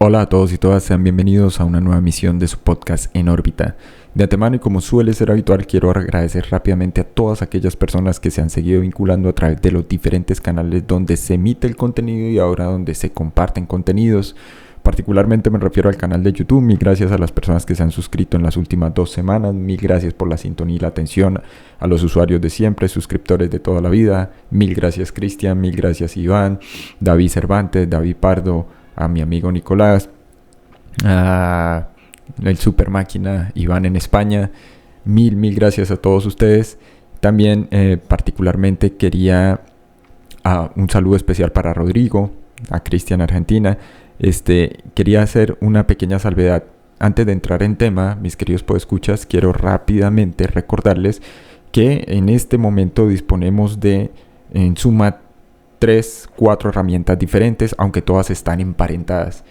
Hola a todos y todas, sean bienvenidos a una nueva emisión de su podcast En órbita. De antemano y como suele ser habitual, quiero agradecer rápidamente a todas aquellas personas que se han seguido vinculando a través de los diferentes canales donde se emite el contenido y ahora donde se comparten contenidos. Particularmente me refiero al canal de YouTube. Mil gracias a las personas que se han suscrito en las últimas 2 semanas. Mil gracias por la sintonía y la atención a los usuarios de siempre, suscriptores de toda la vida. Mil gracias Cristian, mil gracias Iván, David Cervantes, David Pardo, a mi amigo Nicolás, a el Super Máquina, Iván en España. Mil gracias a todos ustedes. También particularmente quería un saludo especial para Rodrigo, a Cristian Argentina. Quería hacer una pequeña salvedad. Antes de entrar en tema, mis queridos podescuchas, quiero rápidamente recordarles que en este momento disponemos de en suma 3-4 herramientas diferentes, aunque todas están emparentadas.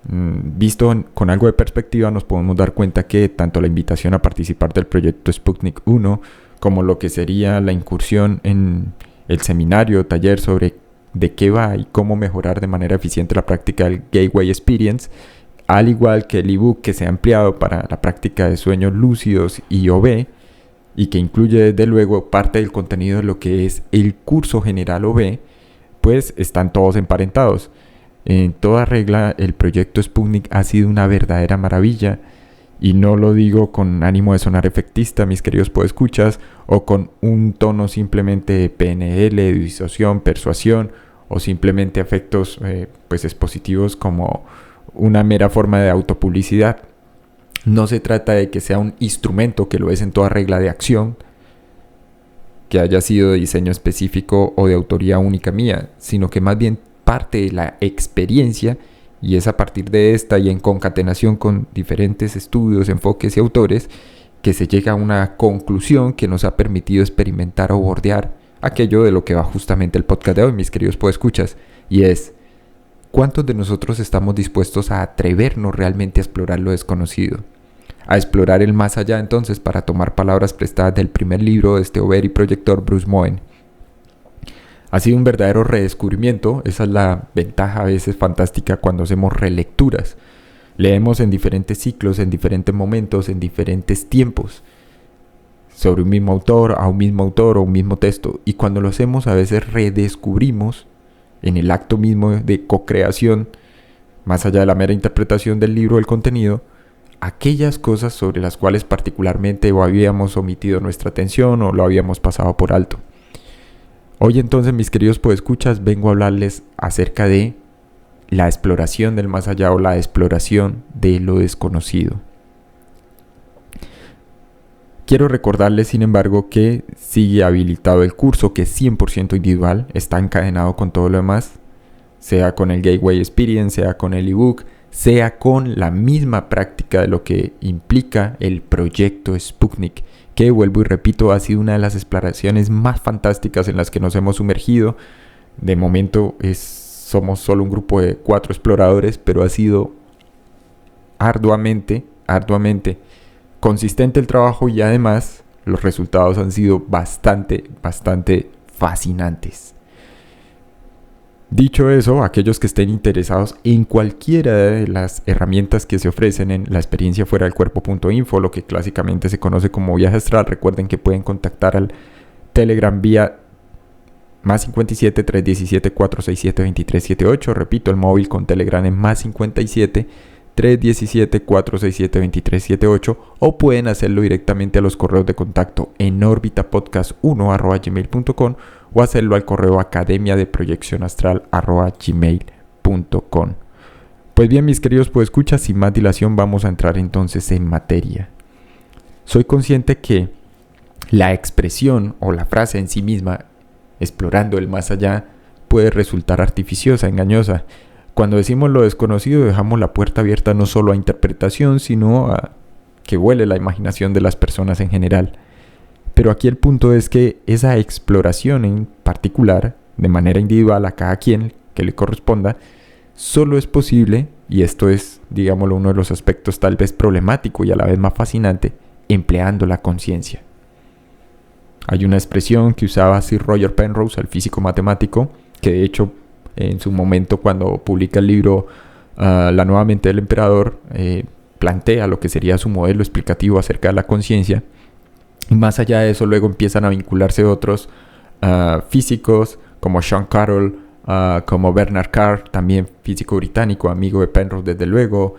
Visto con algo de perspectiva, nos podemos dar cuenta que tanto la invitación a participar del proyecto Sputnik 1 como lo que sería la incursión en el seminario, taller sobre de qué va y cómo mejorar de manera eficiente la práctica del Gateway Experience, al igual que el ebook que se ha ampliado para la práctica de sueños lúcidos y OB, y que incluye desde luego parte del contenido de lo que es el curso general OB, pues están todos emparentados. En toda regla, el proyecto Sputnik ha sido una verdadera maravilla, y no lo digo con ánimo de sonar efectista, mis queridos podescuchas, o con un tono simplemente de PNL, de disuasión, persuasión, o simplemente efectos pues expositivos como una mera forma de autopublicidad. No se trata de que sea un instrumento, que lo es en toda regla, de acción, que haya sido de diseño específico o de autoría única mía, sino que más bien parte de la experiencia, y es a partir de esta y en concatenación con diferentes estudios, enfoques y autores que se llega a una conclusión que nos ha permitido experimentar o bordear aquello de lo que va justamente el podcast de hoy, mis queridos podescuchas, y es: ¿cuántos de nosotros estamos dispuestos a atrevernos realmente a explorar lo desconocido? A explorar el más allá, entonces, para tomar palabras prestadas del primer libro de este over y proyector Bruce Moen. Ha sido un verdadero redescubrimiento. Esa es la ventaja a veces fantástica cuando hacemos relecturas. Leemos en diferentes ciclos, en diferentes momentos, en diferentes tiempos, sobre un mismo autor, a un mismo autor o un mismo texto. Y cuando lo hacemos, a veces redescubrimos en el acto mismo de co-creación, más allá de la mera interpretación del libro o del contenido, aquellas cosas sobre las cuales particularmente o habíamos omitido nuestra atención o lo habíamos pasado por alto. Hoy entonces, mis queridos podescuchas, vengo a hablarles acerca de la exploración del más allá o la exploración de lo desconocido. Quiero recordarles, sin embargo, que sigue habilitado el curso, que es 100% individual, está encadenado con todo lo demás, sea con el Gateway Experience, sea con el ebook, sea con la misma práctica de lo que implica el proyecto Sputnik, que, vuelvo y repito, ha sido una de las exploraciones más fantásticas en las que nos hemos sumergido. De momento somos solo un grupo de 4 exploradores, pero ha sido arduamente consistente el trabajo, y además los resultados han sido bastante fascinantes. Dicho eso, aquellos que estén interesados en cualquiera de las herramientas que se ofrecen en la experiencia fuera del cuerpo.info, lo que clásicamente se conoce como viaje astral, recuerden que pueden contactar al Telegram vía más 57 317 467 2378. Repito, el móvil con Telegram es más 57 317 467 2378, o pueden hacerlo directamente a los correos de contacto en orbitapodcast1@gmail.com o hacerlo al correo academiadeproyeccionastral@gmail.com. Pues bien, mis queridos podescuchas, sin más dilación vamos a entrar entonces en materia. Soy consciente que la expresión o la frase en sí misma, explorando el más allá, puede resultar artificiosa, engañosa. Cuando decimos lo desconocido, dejamos la puerta abierta no solo a interpretación, sino a que vuele la imaginación de las personas en general. Pero aquí el punto es que esa exploración en particular, de manera individual a cada quien que le corresponda, solo es posible, y esto es, digámoslo, uno de los aspectos tal vez problemático y a la vez más fascinante, empleando la conciencia. Hay una expresión que usaba Sir Roger Penrose, el físico matemático, que de hecho en su momento, cuando publica el libro La nueva mente del emperador plantea lo que sería su modelo explicativo acerca de la conciencia. Y más allá de eso, luego empiezan a vincularse otros físicos como Sean Carroll, como Bernard Carr, también físico británico, amigo de Penrose desde luego,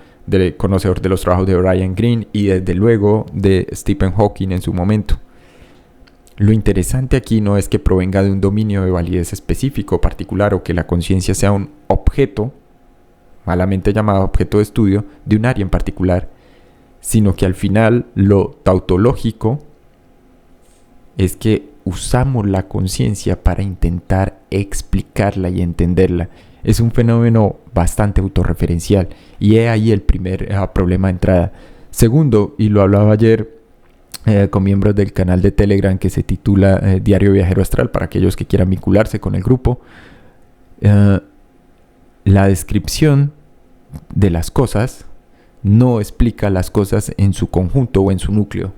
conocedor de los trabajos de Brian Greene y desde luego de Stephen Hawking en su momento. Lo interesante aquí no es que provenga de un dominio de validez específico particular o que la conciencia sea un objeto, malamente llamado objeto de estudio, de un área en particular, sino que al final lo tautológico es que usamos la conciencia para intentar explicarla y entenderla. Es un fenómeno bastante autorreferencial y es ahí el primer problema de entrada. Segundo, y lo hablaba ayer con miembros del canal de Telegram que se titula Diario Viajero Astral, para aquellos que quieran vincularse con el grupo, la descripción de las cosas no explica las cosas en su conjunto o en su núcleo.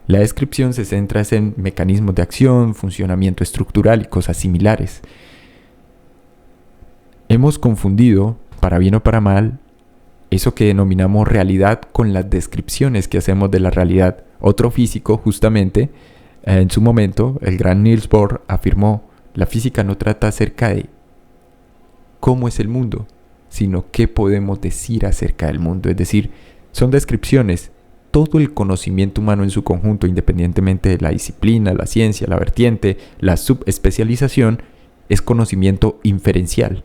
La descripción se centra en mecanismos de acción, funcionamiento estructural y cosas similares. Hemos confundido, para bien o para mal, eso que denominamos realidad con las descripciones que hacemos de la realidad. Otro físico, justamente, en su momento, el gran Niels Bohr, afirmó: la física no trata acerca de cómo es el mundo, sino qué podemos decir acerca del mundo. Es decir, son descripciones. Todo el conocimiento humano en su conjunto, independientemente de la disciplina, la ciencia, la vertiente, la subespecialización, es conocimiento inferencial.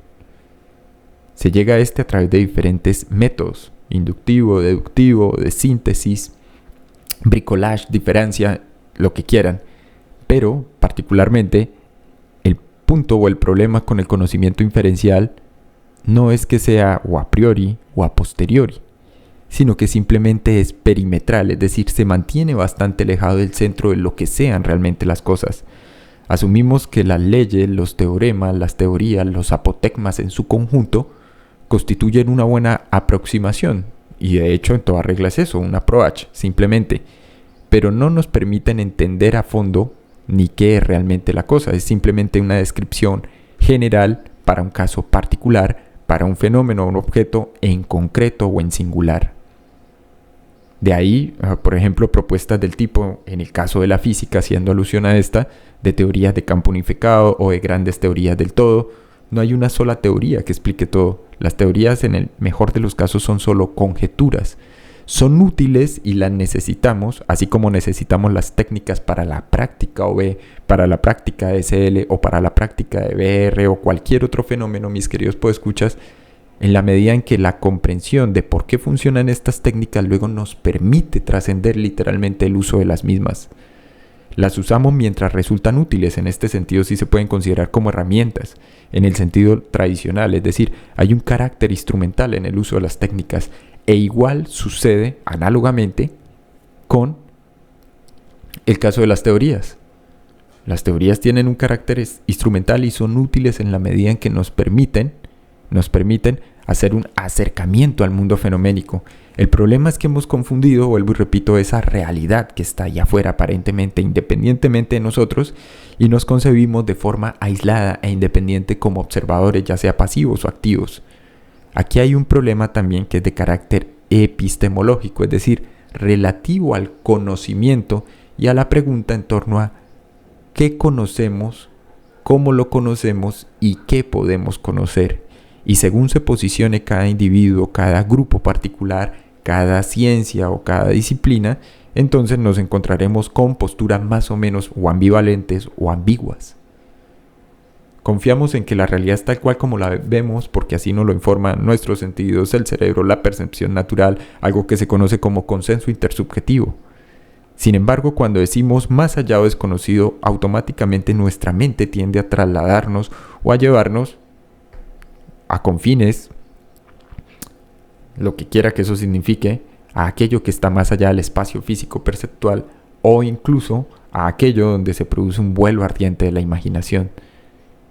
Se llega a a través de diferentes métodos: inductivo, deductivo, de síntesis, bricolage, diferencia, lo que quieran. Pero, particularmente, el punto o el problema con el conocimiento inferencial no es que sea o a priori o a posteriori, sino que simplemente es perimetral, es decir, se mantiene bastante alejado del centro de lo que sean realmente las cosas. Asumimos que las leyes, los teoremas, las teorías, los apotegmas en su conjunto constituyen una buena aproximación, y de hecho en toda regla es eso, un approach, simplemente, pero no nos permiten entender a fondo ni qué es realmente la cosa. Es simplemente una descripción general para un caso particular, para un fenómeno o un objeto en concreto o en singular. De ahí, por ejemplo, propuestas del tipo, en el caso de la física, haciendo alusión a esta, de teorías de campo unificado o de grandes teorías del todo. No hay una sola teoría que explique todo. Las teorías, en el mejor de los casos, son solo conjeturas. Son útiles y las necesitamos, así como necesitamos las técnicas para la práctica OB, para la práctica de SL o para la práctica de BR o cualquier otro fenómeno, mis queridos podescuchas, en la medida en que la comprensión de por qué funcionan estas técnicas luego nos permite trascender literalmente el uso de las mismas. Las usamos mientras resultan útiles. En este sentido sí se pueden considerar como herramientas, en el sentido tradicional, es decir, hay un carácter instrumental en el uso de las técnicas, e igual sucede análogamente con el caso de las teorías. Las teorías tienen un carácter instrumental y son útiles en la medida en que nos permiten hacer un acercamiento al mundo fenoménico. El problema es que hemos confundido, vuelvo y repito, esa realidad que está allá afuera aparentemente independientemente de nosotros, y nos concebimos de forma aislada e independiente como observadores, ya sea pasivos o activos. Aquí hay un problema también que es de carácter epistemológico, es decir, relativo al conocimiento y a la pregunta en torno a qué conocemos, cómo lo conocemos y qué podemos conocer. Y según se posicione cada individuo, cada grupo particular, cada ciencia o cada disciplina, entonces nos encontraremos con posturas más o menos o ambivalentes o ambiguas. Confiamos en que la realidad es tal cual como la vemos porque así nos lo informan nuestros sentidos, el cerebro, la percepción natural, algo que se conoce como consenso intersubjetivo. Sin embargo, cuando decimos más allá o desconocido, automáticamente nuestra mente tiende a trasladarnos o a llevarnos a confines, lo que quiera que eso signifique, a aquello que está más allá del espacio físico perceptual, o incluso a aquello donde se produce un vuelo ardiente de la imaginación.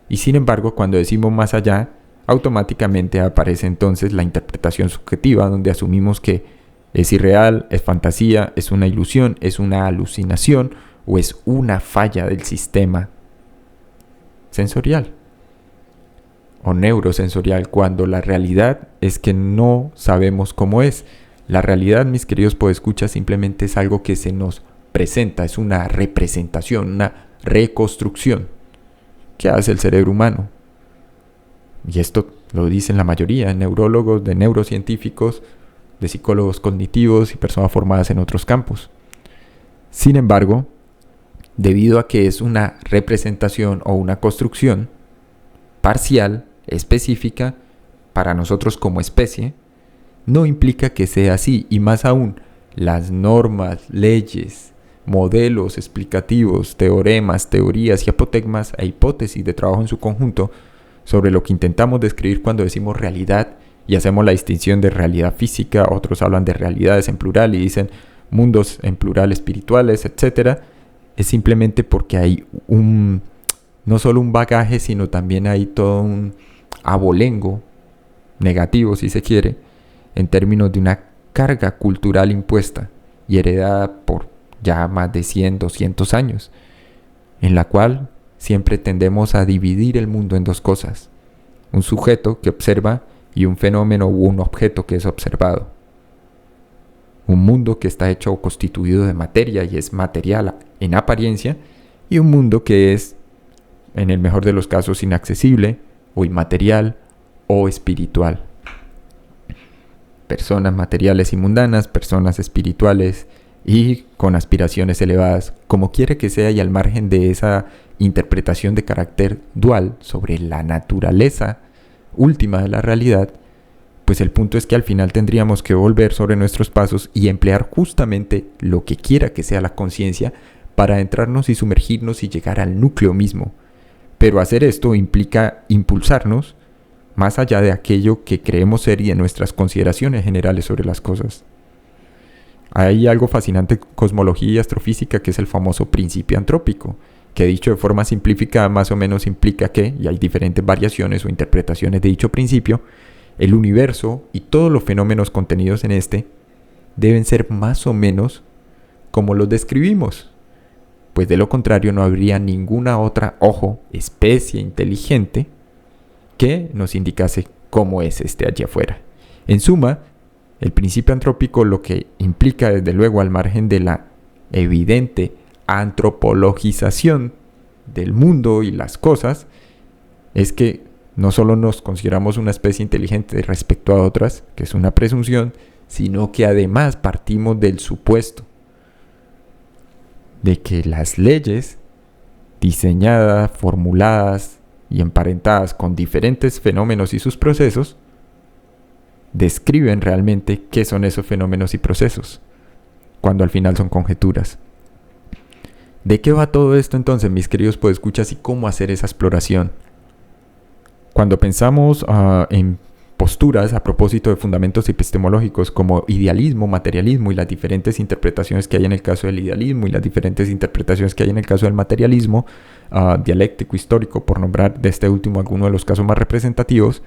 Y sin embargo, cuando decimos más allá, automáticamente aparece entonces la interpretación subjetiva, donde asumimos que es irreal, es fantasía, es una ilusión, es una alucinación o es una falla del sistema sensorial. o neurosensorial, cuando la realidad es que no sabemos cómo es. La realidad, mis queridos podescuchas, simplemente es algo que se nos presenta, es una representación, una reconstrucción que hace el cerebro humano. Y esto lo dicen la mayoría de neurólogos, de neurocientíficos, de psicólogos cognitivos y personas formadas en otros campos. Sin embargo, debido a que es una representación o una construcción parcial, específica, para nosotros como especie, no implica que sea así, y más aún, las normas, leyes, modelos explicativos, teoremas, teorías y apotegmas e hipótesis de trabajo en su conjunto sobre lo que intentamos describir cuando decimos realidad y hacemos la distinción de realidad física, otros hablan de realidades en plural y dicen mundos en plural espirituales, etc. Es simplemente porque hay no solo un bagaje, sino también hay todo un abolengo negativo, si se quiere, en términos de una carga cultural impuesta y heredada por ya más de 100, 200 años, en la cual siempre tendemos a dividir el mundo en dos cosas: un sujeto que observa y un fenómeno u un objeto que es observado. Un mundo que está hecho o constituido de materia y es material en apariencia, y un mundo que es, en el mejor de los casos, inaccesible o inmaterial o espiritual. Personas materiales y mundanas, personas espirituales y con aspiraciones elevadas, como quiera que sea, y al margen de esa interpretación de carácter dual sobre la naturaleza última de la realidad, pues el punto es que al final tendríamos que volver sobre nuestros pasos y emplear justamente lo que quiera que sea la conciencia para adentrarnos y sumergirnos y llegar al núcleo mismo. Pero hacer esto implica impulsarnos más allá de aquello que creemos ser y de nuestras consideraciones generales sobre las cosas. Hay algo fascinante en cosmología y astrofísica que es el famoso principio antrópico, que dicho de forma simplificada más o menos implica que, y hay diferentes variaciones o interpretaciones de dicho principio, el universo y todos los fenómenos contenidos en este deben ser más o menos como los describimos, pues de lo contrario no habría ninguna otra, especie inteligente que nos indicase cómo es este allá afuera. En suma, el principio antrópico lo que implica, desde luego, al margen de la evidente antropologización del mundo y las cosas, es que no solo nos consideramos una especie inteligente respecto a otras, que es una presunción, sino que además partimos del supuesto de que las leyes diseñadas, formuladas y emparentadas con diferentes fenómenos y sus procesos describen realmente qué son esos fenómenos y procesos, cuando al final son conjeturas. ¿De qué va todo esto entonces, mis queridos podescuchas, y cómo hacer esa exploración? Cuando pensamos en posturas a propósito de fundamentos epistemológicos como idealismo, materialismo y las diferentes interpretaciones que hay en el caso del idealismo y las diferentes interpretaciones que hay en el caso del materialismo, dialéctico, histórico, por nombrar de este último alguno de los casos más representativos,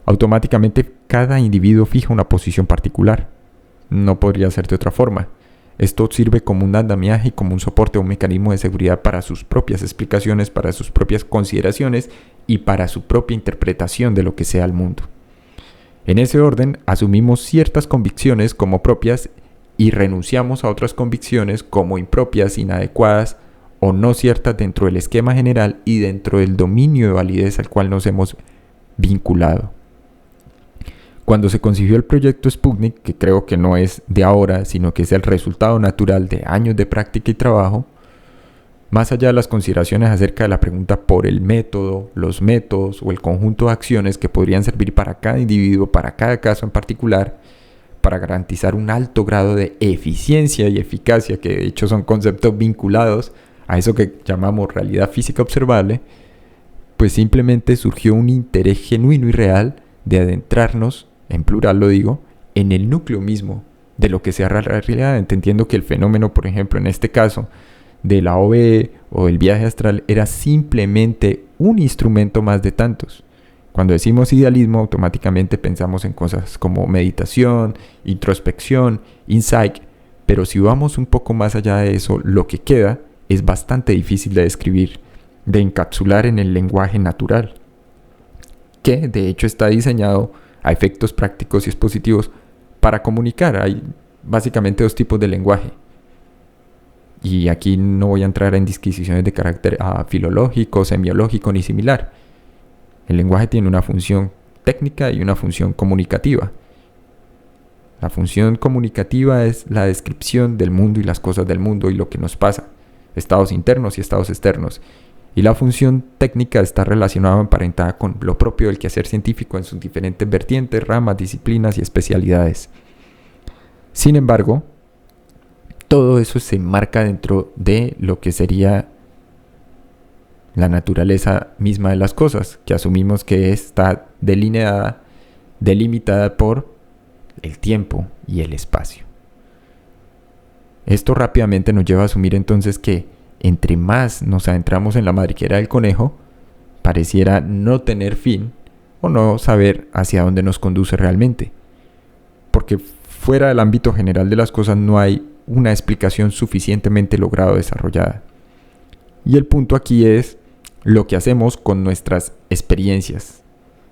automáticamente cada individuo fija una posición particular. No podría ser de otra forma. Esto sirve como un andamiaje y como un soporte o un mecanismo de seguridad para sus propias explicaciones, para sus propias consideraciones y para su propia interpretación de lo que sea el mundo. En ese orden, asumimos ciertas convicciones como propias y renunciamos a otras convicciones como impropias, inadecuadas o no ciertas dentro del esquema general y dentro del dominio de validez al cual nos hemos vinculado. Cuando se concibió el proyecto Sputnik, que creo que no es de ahora, sino que es el resultado natural de años de práctica y trabajo, más allá de las consideraciones acerca de la pregunta por el método, los métodos o el conjunto de acciones que podrían servir para cada individuo, para cada caso en particular, para garantizar un alto grado de eficiencia y eficacia, que de hecho son conceptos vinculados a eso que llamamos realidad física observable, pues simplemente surgió un interés genuino y real de adentrarnos, en plural lo digo, en el núcleo mismo de lo que sea la realidad, entendiendo que el fenómeno, por ejemplo, en este caso, de la OBE o el viaje astral era simplemente un instrumento más de tantos. Cuando decimos idealismo, automáticamente pensamos en cosas como meditación, introspección, insight, pero si vamos un poco más allá de eso, lo que queda es bastante difícil de describir, de encapsular en el lenguaje natural. que de hecho está diseñado a efectos prácticos y expositivos para comunicar. Hay básicamente dos tipos de lenguaje. Y aquí no voy a entrar en disquisiciones de carácter filológico, semiológico ni similar. El lenguaje tiene una función técnica y una función comunicativa. La función comunicativa es la descripción del mundo y las cosas del mundo y lo que nos pasa, estados internos y estados externos. Y la función técnica está relacionada o emparentada con lo propio del quehacer científico en sus diferentes vertientes, ramas, disciplinas y especialidades. Sin embargo, todo eso se enmarca dentro de lo que sería la naturaleza misma de las cosas, que asumimos que está delimitada por el tiempo y el espacio. Esto rápidamente nos lleva a asumir entonces que entre más nos adentramos en la madriguera del conejo, pareciera no tener fin o no saber hacia dónde nos conduce realmente. Porque fuera del ámbito general de las cosas no hay una explicación suficientemente lograda o desarrollada. Y el punto aquí es lo que hacemos con nuestras experiencias.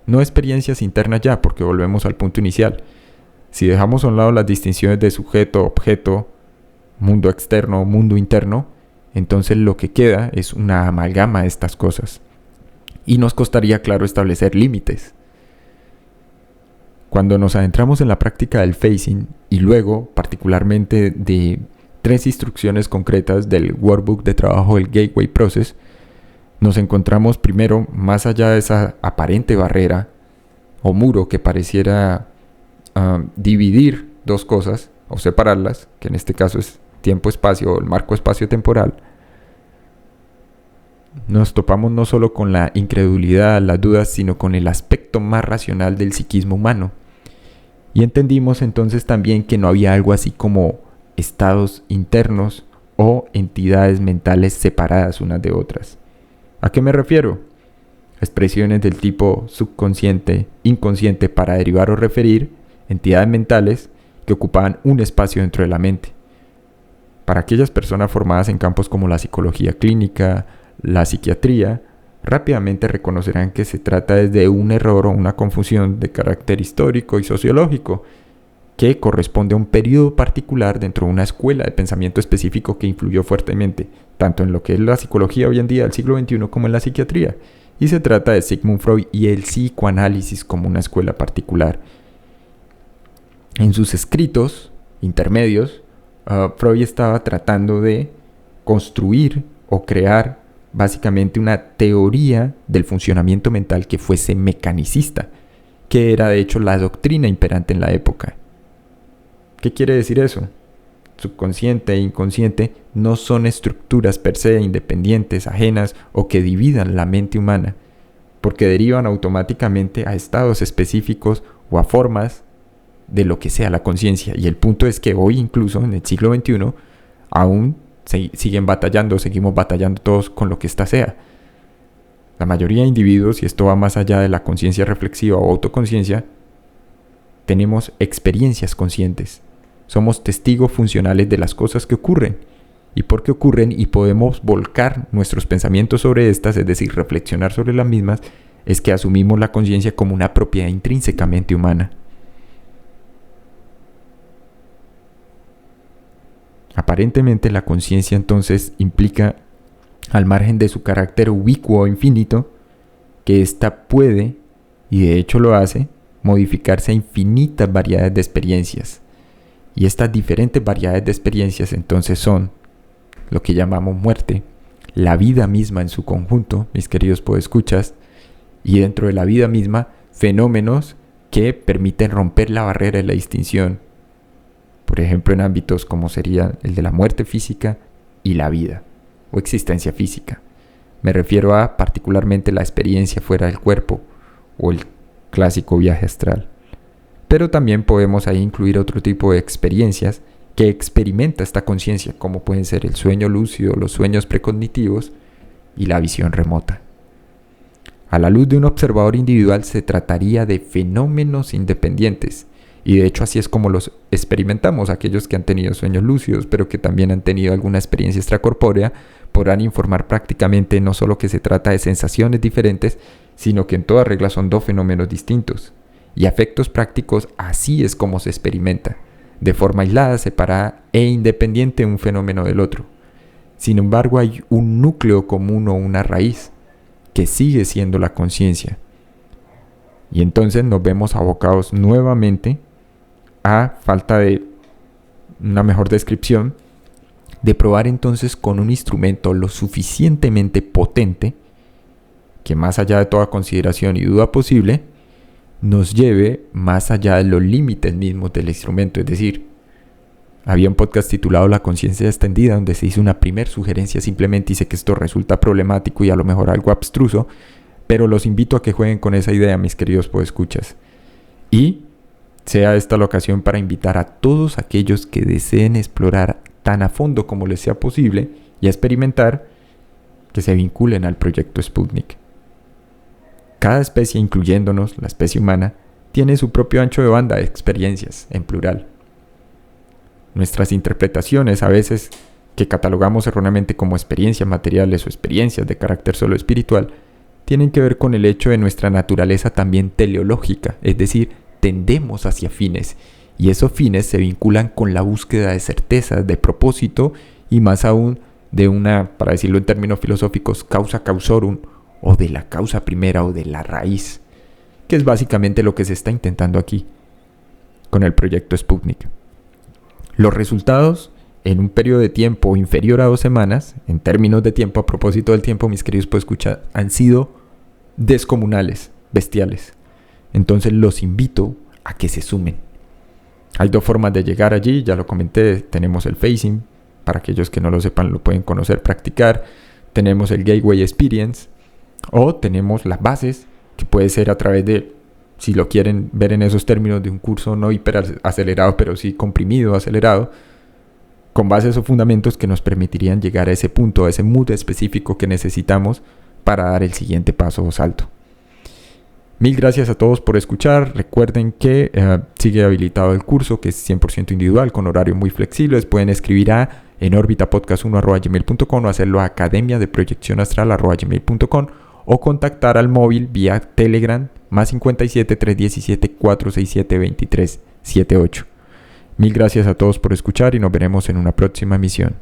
No experiencias internas ya, porque volvemos al punto inicial. Si dejamos a un lado las distinciones de sujeto, objeto, mundo externo, mundo interno, entonces lo que queda es una amalgama de estas cosas. Y nos costaría, claro, establecer límites. Cuando nos adentramos en la práctica del phasing y luego particularmente de 3 instrucciones concretas del workbook de trabajo del Gateway Process, nos encontramos primero más allá de esa aparente barrera o muro que pareciera dividir dos cosas o separarlas, que en este caso es tiempo-espacio o el marco espacio-temporal. Nos topamos no solo con la incredulidad, las dudas, sino con el aspecto más racional del psiquismo humano. Y entendimos entonces también que no había algo así como estados internos o entidades mentales separadas unas de otras. ¿A qué me refiero? Expresiones del tipo subconsciente, inconsciente para derivar o referir entidades mentales que ocupaban un espacio dentro de la mente. Para aquellas personas formadas en campos como la psicología clínica, la psiquiatría, rápidamente reconocerán que se trata de un error o una confusión de carácter histórico y sociológico que corresponde a un periodo particular dentro de una escuela de pensamiento específico que influyó fuertemente, tanto en lo que es la psicología hoy en día del siglo XXI como en la psiquiatría. Y se trata de Sigmund Freud y el psicoanálisis como una escuela particular. En sus escritos intermedios, Freud estaba tratando de construir o crear básicamente una teoría del funcionamiento mental que fuese mecanicista, que era de hecho la doctrina imperante en la época. ¿Qué quiere decir eso? Subconsciente e inconsciente no son estructuras per se independientes, ajenas o que dividan la mente humana, porque derivan automáticamente a estados específicos o a formas de lo que sea la conciencia. Y el punto es que hoy, incluso en el siglo XXI, aún seguimos batallando todos con lo que ésta sea. La mayoría de individuos, y esto va más allá de la conciencia reflexiva o autoconciencia, tenemos experiencias conscientes. Somos testigos funcionales de las cosas que ocurren. Y porque ocurren y podemos volcar nuestros pensamientos sobre estas, es decir, reflexionar sobre las mismas, es que asumimos la conciencia como una propiedad intrínsecamente humana. Aparentemente la conciencia entonces implica, al margen de su carácter ubicuo o infinito, que ésta puede, y de hecho lo hace, modificarse a infinitas variedades de experiencias. Y estas diferentes variedades de experiencias entonces son lo que llamamos muerte, la vida misma en su conjunto, mis queridos podescuchas, y dentro de la vida misma, fenómenos que permiten romper la barrera de la distinción. Por ejemplo, en ámbitos como sería el de la muerte física y la vida, o existencia física. Me refiero a particularmente la experiencia fuera del cuerpo, o el clásico viaje astral. Pero también podemos ahí incluir otro tipo de experiencias que experimenta esta conciencia, como pueden ser el sueño lúcido, los sueños precognitivos y la visión remota. A la luz de un observador individual se trataría de fenómenos independientes, Y de hecho así es como los experimentamos. Aquellos que han tenido sueños lúcidos, pero que también han tenido alguna experiencia extracorpórea, podrán informar prácticamente no solo que se trata de sensaciones diferentes, sino que en toda regla son dos fenómenos distintos. Y a efectos prácticos así es como se experimenta, de forma aislada, separada e independiente un fenómeno del otro. Sin embargo, hay un núcleo común o una raíz, que sigue siendo la conciencia. Y entonces nos vemos abocados nuevamente a falta de una mejor descripción, de probar entonces con un instrumento lo suficientemente potente que más allá de toda consideración y duda posible, nos lleve más allá de los límites mismos del instrumento. Es decir, había un podcast titulado La conciencia extendida, donde se hizo una primer sugerencia simplemente, y sé que esto resulta problemático y a lo mejor algo abstruso, pero los invito a que jueguen con esa idea, mis queridos podescuchas. Y sea esta la ocasión para invitar a todos aquellos que deseen explorar tan a fondo como les sea posible y a experimentar, que se vinculen al proyecto Sputnik. Cada especie, incluyéndonos, la especie humana, tiene su propio ancho de banda de experiencias, en plural. Nuestras interpretaciones, a veces que catalogamos erróneamente como experiencias materiales o experiencias de carácter solo espiritual, tienen que ver con el hecho de nuestra naturaleza también teleológica, es decir, tendemos hacia fines, y esos fines se vinculan con la búsqueda de certezas, de propósito, y más aún de una, para decirlo en términos filosóficos, causa causorum, o de la causa primera o de la raíz, que es básicamente lo que se está intentando aquí con el proyecto Sputnik. Los resultados en un periodo de tiempo inferior a 2 semanas, en términos de tiempo, a propósito del tiempo, mis queridos podescuchar, han sido descomunales, bestiales. Entonces los invito a que se sumen. Hay 2 formas de llegar allí, ya lo comenté. Tenemos el Facing, para aquellos que no lo sepan lo pueden conocer, practicar. Tenemos el Gateway Experience, o tenemos las bases, que puede ser a través de, si lo quieren ver en esos términos, de un curso no hiper acelerado, pero sí comprimido, acelerado, con bases o fundamentos que nos permitirían llegar a ese punto, a ese mood específico que necesitamos para dar el siguiente paso o salto. Mil gracias a todos por escuchar. Recuerden que sigue habilitado el curso, que es 100% individual, con horarios muy flexibles. Pueden escribir a enorbitapodcast1@gmail.com o hacerlo a academiadeproyeccionastral@gmail.com o contactar al móvil vía Telegram +57 317 467 2378. Mil gracias a todos por escuchar y nos veremos en una próxima emisión.